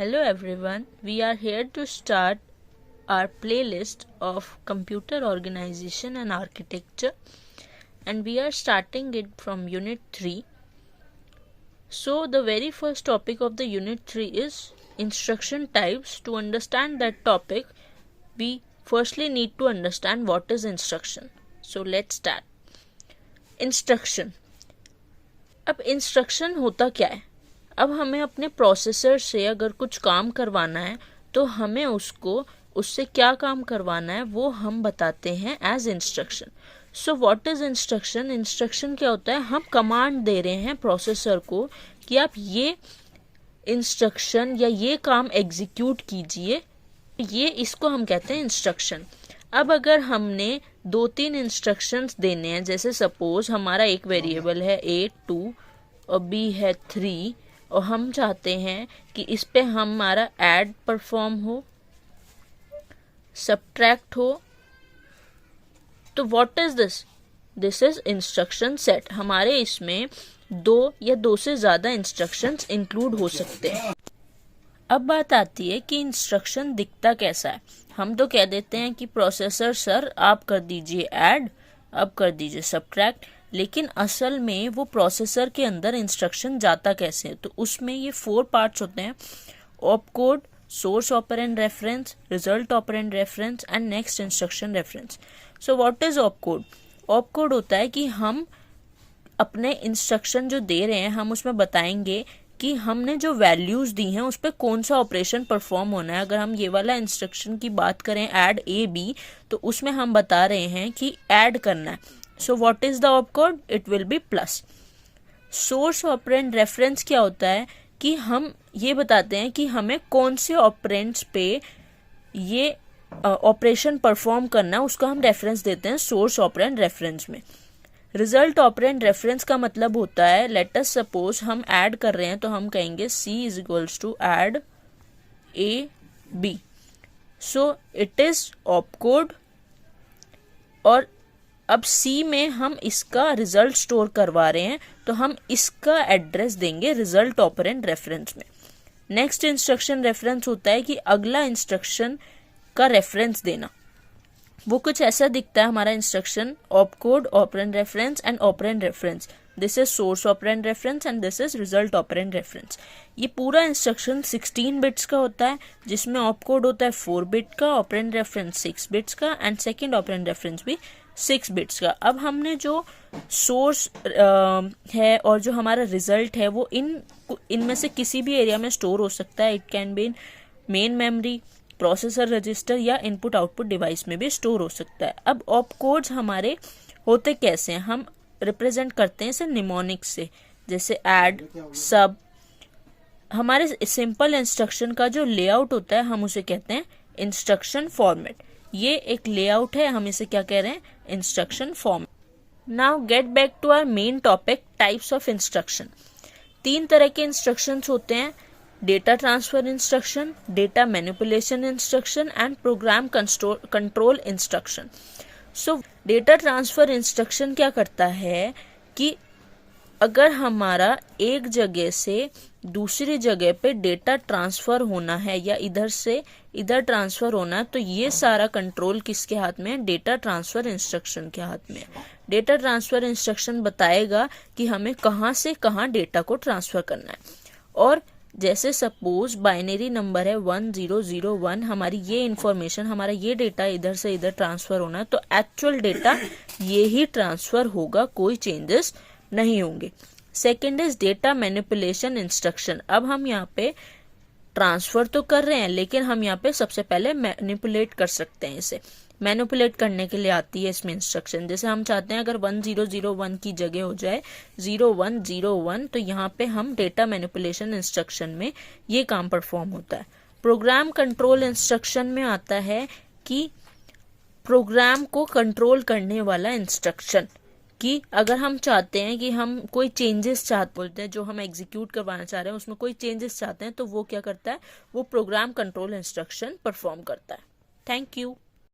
Hello everyone, we are here to start our playlist of computer organization and architecture, and we are starting it from unit 3. So the very first topic of the unit 3 is instruction types. To understand that topic, we firstly need to understand what is instruction. So let's start. Instruction. अब instruction होता क्या है? अब हमें अपने processor से अगर कुछ काम करवाना है तो हमें उससे क्या काम करवाना है वो हम बताते हैं as instruction. So what is instruction? Instruction क्या होता है? हम कमांड दे रहे हैं प्रोसेसर को कि आप ये इंस्ट्रक्शन या ये काम एग्जीक्यूट कीजिए. ये इसको हम कहते हैं इंस्ट्रक्शन. अब अगर हमने 2-3 इंस्ट्रक्शंस देने हैं, जैसे सपोज हमारा एक वेरिएबल है A 2 और B है 3 और हम चाहते हैं कि इस पे हमारा ऐड परफॉर्म हो, सब्ट्रैक्ट हो, तो what is this? This is instruction set. हमारे इसमें 2 या 2 से ज़्यादा इंस्ट्रक्शंस इंक्लूड हो सकते हैं. अब बात आती है कि इंस्ट्रक्शन दिखता कैसा है. हम तो कह देते हैं कि प्रोसेसर सर आप कर दीजिए ऐड, अब कर दीजिए सब्ट्रैक्ट, लेकिन असल में वो प्रोसेसर के अंदर इंस्ट्रक्शन जाता कैसे है? तो उसमें ये 4 पार्ट्स होते हैं: opcode, source operand reference, result operand reference and next instruction reference. So what is opcode? Opcode होता है कि हम अपने इंस्ट्रक्शन जो दे रहे हैं हम उसमें बताएंगे कि हमने जो वैल्यूज दी हैं उस पर कौन सा ऑपरेशन परफॉर्म होना है. अगर हम ये वाला इंस्ट्रक्शन की बात करें ऐड ए बी, तो उसमें हम बता रहे हैं कि ऐड करना है. सो what is the opcode? It will be plus. Source operand reference क्या होता है कि हम ये बताते हैं कि हमें कौन से ऑपरेंड्स पे ये ऑपरेशन परफॉर्म करना है, उसका हम रेफरेंस देते हैं सोर्स ऑपरेंड रेफरेंस में. रिजल्ट ऑपरेंड रेफरेंस का मतलब होता है, लेट अस सपोज हम ऐड कर रहे हैं तो हम कहेंगे C is equals to add A B. So it is opcode और अब C में हम इसका रिजल्ट स्टोर करवा रहे हैं तो हम इसका एड्रेस देंगे रिजल्ट ऑपरेंड रेफरेंस में. नेक्स्ट इंस्ट्रक्शन रेफरेंस होता है कि अगला इंस्ट्रक्शन का रेफरेंस देना. वो कुछ ऐसा दिखता है हमारा instruction: opcode, operand reference and operand reference. This is source operand reference and this is result operand reference. ये पूरा इंस्ट्रक्शन 16 बिट्स का होता है, जिसमें ऑपकोड होता है 4 बिट का, ऑपरेंड रेफरेंस 6 बिट्स का एंड सेकेंड ऑपरेंड रेफरेंस भी 6 बिट्स का. अब हमने जो सोर्स है और जो हमारा रिजल्ट है वो इनमें से किसी भी एरिया में स्टोर हो सकता है. It can be in main memory, processor register या इनपुट आउटपुट डिवाइस में भी स्टोर हो सकता है. अब ऑपकोड्स हमारे होते कैसे हैं? हम रिप्रेजेंट करते हैं इसे निमोनिक से, जैसे ऐड, सब. हमारे सिंपल इंस्ट्रक्शन का जो लेआउट होता है हम उसे कहते हैं इंस्ट्रक्शन फॉर्मेट. ये एक लेआउट है, हम इसे क्या कह रहे हैं? Instruction format. Now get back to our main topic, types of instruction. 3 तरह के इंस्ट्रक्शंस होते हैं: data transfer instruction, data manipulation instruction and program control instruction. So data transfer instruction क्या करता है कि अगर हमारा एक जगह से दूसरी जगह पे डेटा ट्रांसफर होना है या इधर से इधर ट्रांसफर होना है, तो ये सारा कंट्रोल किसके हाथ में है? डेटा ट्रांसफर इंस्ट्रक्शन के हाथ में. डेटा ट्रांसफर इंस्ट्रक्शन बताएगा कि हमें कहाँ से कहाँ डेटा को ट्रांसफर करना है. और जैसे सपोज बाइनरी नंबर है 1001, हमारी ये इंफॉर्मेशन, हमारा ये डेटा इधर से इधर ट्रांसफर होना है, तो एक्चुअल डेटा ये ही ट्रांसफर होगा, कोई चेंजेस नहीं होंगे. Second is data manipulation instruction. अब हम यहाँ पे ट्रांसफर तो कर रहे हैं लेकिन हम यहाँ पे सबसे पहले मैनिपुलेट कर सकते हैं. इसे मैनिपुलेट करने के लिए आती है इसमें इंस्ट्रक्शन. जैसे हम चाहते हैं अगर 1001 की जगह हो जाए 0101, तो यहाँ पे हम डेटा मैनिपुलेशन इंस्ट्रक्शन में ये काम परफॉर्म होता है. प्रोग्राम कंट्रोल इंस्ट्रक्शन में आता है कि प्रोग्राम को कंट्रोल करने वाला इंस्ट्रक्शन, कि अगर हम चाहते हैं कि हम कोई चेंजेस बोलते हैं जो हम एग्जीक्यूट करवाना चाह रहे हैं उसमें कोई चेंजेस चाहते हैं, तो वो क्या करता है? वो प्रोग्राम कंट्रोल इंस्ट्रक्शन परफॉर्म करता है. Thank you.